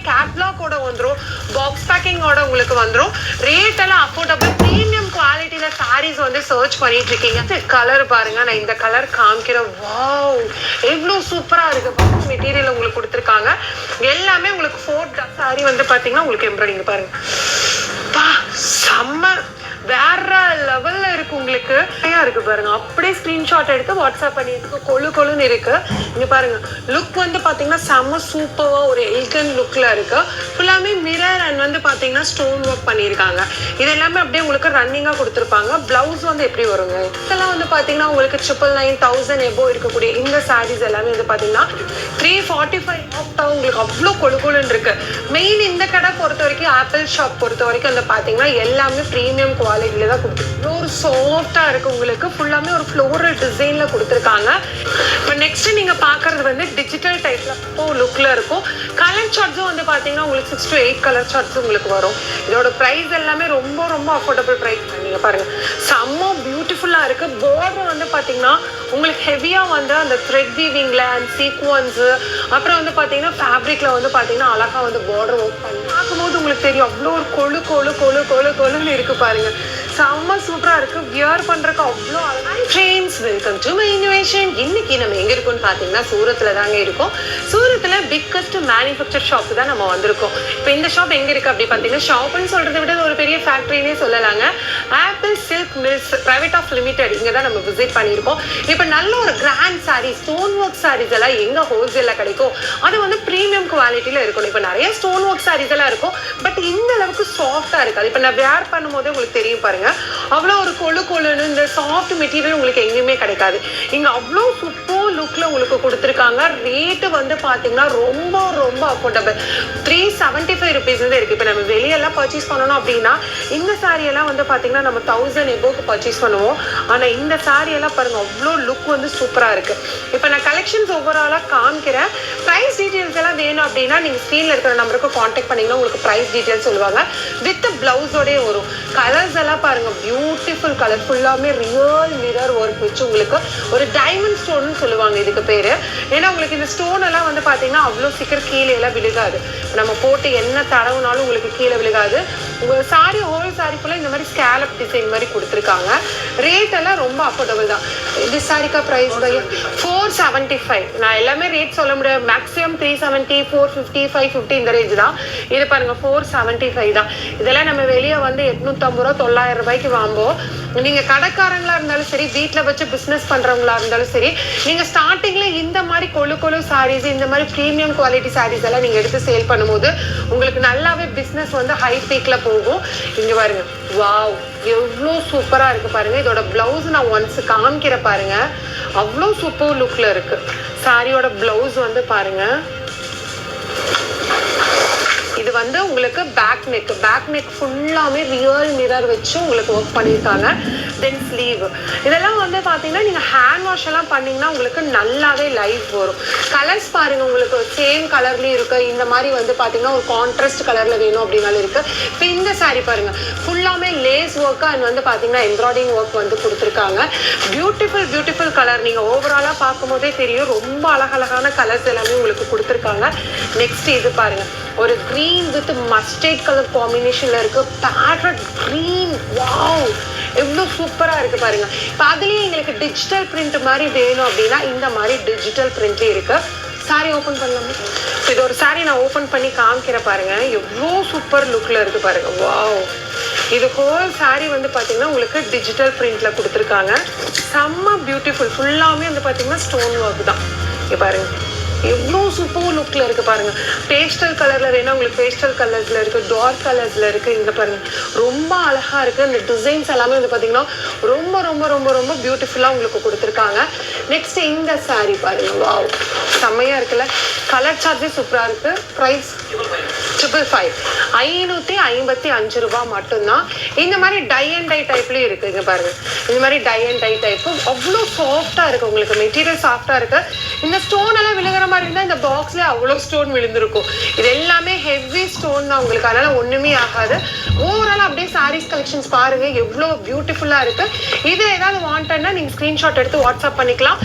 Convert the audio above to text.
கேட்லாகோட வந்துடும், பாக்ஸ் பேக்கிங்கோட உங்களுக்கு வந்துடும். ரேட் எல்லாம் அஃபோர்டபுள், ப்ரீமியம் குவாலிட்டியில சாரீஸ் வந்து சர்ச் பண்ணிட்டு இருக்கீங்க. கலர் பாருங்க, நான் இந்த கலர் காமிக்கிறேன். வாவ், எவ்வளோ சூப்பரா இருக்கு. மெட்டீரியல் உங்களுக்கு கொடுத்துருக்காங்க. எல்லாமே உங்களுக்கு 4 சாரி வந்து பாத்தீங்கன்னா உங்களுக்கு எம்ப்ராய்டிங் பாருங்க, செம்ம வேற லெவல்ல இருக்கு. உங்களுக்கு இருக்கு பாருங்க, அப்படியே ஸ்கிரீன்ஷாட் எடுத்து வாட்ஸ்அப் பண்ணிருக்கு. கொழுன்னு இருக்கு. இங்க பாருங்க, லுக் வந்து பாத்தீங்கன்னா செம்ம சூப்பரா ஒரு எலிகன்ட் லுக்ல இருக்கு. ஃபுல்லாமே மிரர் அண்ட் வந்து பாத்தீங்கன்னா ஸ்டோன் ஒர்க் பண்ணிருக்காங்க. இது எல்லாமே அப்படியே உங்களுக்கு ரன்னிங்கா கொடுத்துருப்பாங்க. பிளவுஸ் வந்து எப்படி வருங்க, இதெல்லாம் வந்து பாத்தீங்கன்னா உங்களுக்கு 999,000 எபோ இருக்கக்கூடிய இந்த சாரீஸ் எல்லாமே வந்து பாத்தீங்கன்னா 345 உங்களுக்கு அவ்வளோ கொழுன்னு இருக்கு. மெயின் இந்த கடை பொறுத்த வரைக்கும், ஆப்பிள் ஷாப் பொறுத்த வரைக்கும் வந்து பாத்தீங்கன்னா எல்லாமே ப்ரீமியம் குவாலிட்டியில தான் கொடுத்துருக்கு. ஒரு சாஃப்டா இருக்கு. உங்களுக்கு ஃபுல்லாமே ஒரு ஃப்ளோரல் டிசைன்ல கொடுத்துருக்காங்க. இப்போ நெக்ஸ்ட் நீங்க பாக்குறது வந்து டிஜிட்டல் டைப்ல லுக்ல இருக்கும். கலர் சார்ட்ஸும் வந்து பாத்தீங்கன்னா உங்களுக்கு 6 to 8 கலர் சார்ட்ஸ் உங்களுக்கு வரும். இதோட பிரைஸ் எல்லாமே ரொம்ப ரொம்ப அஃபோர்டபுள் பிரைஸ். நீங்க பாருங்க, செம்ம பியூட்டிஃபுல்லா இருக்கு. பார்டர் வந்து பாத்தீங்கன்னா உங்களுக்கு ஹெவியா வந்து அந்த த்ரெட் வீவிங்ல அண்ட் சீக்வன்ஸ், அப்புறம் வந்து பாத்தீங்கன்னா ஃபேப்ரிக்ல வந்து பாத்தீங்கன்னா அழகா வந்து பார்டர் ஒர்க் பண்ணி பார்க்கும்போது உங்களுக்கு தெரியும் அவ்வளோ ஒரு கொழுன்னு இருக்கு பாருங்க. செம்ம சூப்பரா இருக்கு. வியர் பண்றதுக்கு அவ்வளோ அழகா. Friends, welcome to my innovation. இன்னைக்கு நம்ம எங்க இருக்கோம்னு பாத்தீங்கன்னா சூரத்ல தாங்க இருக்கோம். சூரத்ல பிக்கஸ்ட் மேனுஃபேக்சர் ஷாப் தான் நம்ம வந்திருக்கோம். இப்போ இந்த ஷாப் எங்க இருக்கு அப்படி பாத்தீங்கன்னா, ஷாப்னு சொல்றதை விட ஒரு பெரிய ஃபேக்டரினே சொல்லலாங்க. Apple silk mills private of limited, இங்க தான் நம்ம விசிட் பண்ணியிருக்கோம். இப்போ நல்ல ஒரு grand sari, stone work saris எல்லாம் எங்க ஹோல்சேல்ல கிடைக்கும், அது வந்து ப்ரீமியம் குவாலிட்டியில இருக்கணும். இப்போ நிறைய ஸ்டோன் ஒர்க் சாரீஸ் எல்லாம் இருக்கும், பட் இந்த அளவுக்கு சாஃப்டா இருக்காது. இப்போ நான் வேர் பண்ணும்போதே உங்களுக்கு தெரியும் பாருங்க, அவ்வளோ ஒரு கொழுன்னு இந்த சாஃப்ட் மெட்டீரியல் உங்களுக்கு எங்கேயுமே கிடைக்காது. இங்க அவ்வளோ சூப்பர் லுக்ல உங்களுக்கு கொடுத்துருக்காங்க. ரேட்டு வந்து பாத்தீங்கன்னா ரொம்ப ரொம்ப அஃபோர்டபுள், 375 ருபீஸ் வந்து இருக்கு. இப்போ நம்ம வெளியெல்லாம் பர்ச்சேஸ் பண்ணணும் அப்படின்னா இந்த சாரி எல்லாம் வந்து பாத்தீங்கன்னா நம்ம 1000 எபோக்கு பர்ச்சேஸ் பண்ணுவோம். ஆனா இந்த சாரி எல்லாம் பாருங்க, அவ்வளோ லுக் வந்து சூப்பரா இருக்கு. இப்போ நான் கலெக்ஷன்ஸ் ஓவராலா காமிக்கிறேன். பிரைஸ் டீடைல்ஸ் எல்லாம் வேணும் அப்படின்னா நீங்க ஸ்கிரீன்ல இருக்கிற நம்பருக்கு கான்டாக்ட் பண்ணீங்கன்னா உங்களுக்கு பிரைஸ் டீடைல்ஸ் சொல்லுவாங்க. வித் பிளவுஸோடய வரும். கலர்ஸ் எல்லாம் பாருங்க, பியூட்டிஃபுல் கலர், ஃபுல்லாமே ரியல் மிரர் ஒர்க் வச்சு உங்களுக்கு ஒரு டைமண்ட் ஸ்டோன் சொல்லுவாங்க இதுக்கு பேரு. ஏன்னா உங்களுக்கு இந்த ஸ்டோன் எல்லாம் வந்து பாத்தீங்கன்னா அவ்வளோ சீக்கிரம் கீழே எல்லாம் விழுகாது. நம்ம போட்டு என்ன தடவுனாலும் உங்களுக்கு கீழே விழுகாது. உங்க சாரி ஹோல் சாரி ஃபுல்லா இந்த மாதிரி ஸ்கேலப் டிசைன் மாதிரி கொடுத்துருக்காங்க. ரேட் எல்லாம் ரொம்ப அஃபோர்டபுள் தான். இந்த சாரிக்கா பிரைஸ் 475. நான் எல்லாமே ரேட் சொல்ல முடியாது. மேக்ஸிமம் 370, 450, 550 இந்த ரேஞ்ச் தான். இது பாருங்க 475 தான். இதெல்லாம் நம்ம வெளியே வந்து 850 ரூபா 900 ரூபாய்க்கு வாங்குவோம். நீங்க கடைக்காரங்களா இருந்தாலும் சரி, வீட்டுல வச்சு பிசினஸ் பண்றவங்களா இருந்தாலும் சரி, நீங்க ஸ்டார்டிங்ல இந்த மாதிரி கொழு சாரீஸ், இந்த மாதிரி ப்ரீமியம் குவாலிட்டி சாரீஸ் எல்லாம் நீங்க எடுத்து சேல் பண்ணும்போது உங்களுக்கு நல்லாவே பிசினஸ் வந்து ஹை பீக்ல போகும். இங்க பாருங்க, வாவ், எவ்வளோ சூப்பரா இருக்கு பாருங்க. இதோட பிளவுஸ் நான் ஒன்ஸ் காமிக்கிற பாருங்க, அவ்வளோ சூப்பர் லுக்ல இருக்கு. சாரியோட பிளவுஸ் வந்து பாருங்க, இது வந்து உங்களுக்கு பேக் நெக் ஃபுல்லாமே ரியல் மிரர் வச்சு உங்களுக்கு ஒர்க் பண்ணியிருக்காங்க. தென் ஸ்லீவ் இதெல்லாம் வந்து பார்த்தீங்கன்னா நீங்கள் ஹேண்ட் வாஷ் எல்லாம் பண்ணிங்கன்னா உங்களுக்கு நல்லாவே லைஃப் வரும். கலர்ஸ் பாருங்க, உங்களுக்கு சேம் கலர்லேயும் இருக்கு. இந்த மாதிரி வந்து பார்த்தீங்கன்னா ஒரு கான்ட்ராஸ்ட் கலரில் வேணும் அப்படின்னாலும் இருக்கு. இப்போ இந்த சாரீ பாருங்க, ஃபுல்லாமே லேஸ் ஒர்க்கு அண்ட் வந்து பார்த்தீங்கன்னா எம்ப்ராய்டிங் ஒர்க் வந்து கொடுத்துருக்காங்க. Beautiful colour. நீங்கள் ஓவராலாக பார்க்கும்போதே தெரியும், ரொம்ப அழகழகான கலர்ஸ் எல்லாமே உங்களுக்கு கொடுத்துருக்காங்க. நெக்ஸ்ட் இது பாருங்க, ஒரு கிரீன் வித் மஸ்டர்ட் கலர் காம்பினேஷன்ல இருக்கு. பேரட் கிரீன், வாவ், எவ்வளோ சூப்பரா இருக்கு பாருங்க. இப்போ அதுலயே எங்களுக்கு டிஜிட்டல் பிரிண்ட் மாதிரி வேணும் அப்படின்னா இந்த மாதிரி டிஜிட்டல் பிரிண்ட்லேயே இருக்கு. சாரி ஓப்பன் பண்ணலாமே. இது ஒரு சாரி நான் ஓப்பன் பண்ணி காமிக்கிற பாருங்க, எவ்வளோ சூப்பர் லுக்ல இருக்கு பாருங்க. வாவ், இது ஹோல் சாரி வந்து பாத்தீங்கன்னா உங்களுக்கு டிஜிட்டல் பிரிண்ட்ல கொடுத்துருக்காங்க. செம்ம பியூட்டிஃபுல். ஃபுல்லாமே வந்து பாத்தீங்கன்னா ஸ்டோன் ஒர்க் தான். இங்க பாருங்க, எவ்வளோ சூப்பர் லுக்ல இருக்கு பாருங்க. பேஸ்டல் கலர்ல வேணா உங்களுக்கு பேஸ்டல் கலர்ஸ்ல இருக்கு, டார்க் கலர்ஸ்ல இருக்கு. இங்க பாருங்க, ரொம்ப அழகா இருக்கு. இந்த டிசைன்ஸ் எல்லாமே வந்து பாத்தீங்கன்னா ரொம்ப ரொம்ப ரொம்ப ரொம்ப பியூட்டிஃபுல்லா உங்களுக்கு கொடுத்துருக்காங்க. நெக்ஸ்ட் இந்த சாரி பாருங்க, வாவ், செம்மையா இருக்குல்ல. கலர் சார்ஜே சூப்பரா இருக்கு. பிரைஸ் 555, 555 ரூபாய் மட்டும்தான். இந்த மாதிரி டை அண்ட் டை டைப்லயும் இருக்கு. இங்க பாருங்க, இந்த மாதிரி டை அண்ட் டை டைப் அவ்வளோ சாஃப்டா இருக்கு. உங்களுக்கு மெட்டீரியல் சாஃப்டா இருக்கு. இந்த ஸ்டோன் எல்லாம் விழுகிற மாதிரி இருந்தா இந்த பாக்ஸ்ல அவ்வளோ ஸ்டோன் விழுந்திருக்கும். இது எல்லாமே ஹெவி ஸ்டோன் தான் உங்களுக்கு, அதனால ஒண்ணுமே ஆகாது. ஓவரால் அப்படியே சாரீஸ் கலெக்ஷன்ஸ் பாருங்க, எவ்வளோ பியூட்டிஃபுல்லா இருக்கு. இது ஏதாவது வாண்டட்னா நீங்க ஸ்கிரீன்ஷாட் எடுத்து வாட்ஸ்அப் பண்ணிக்கலாம்.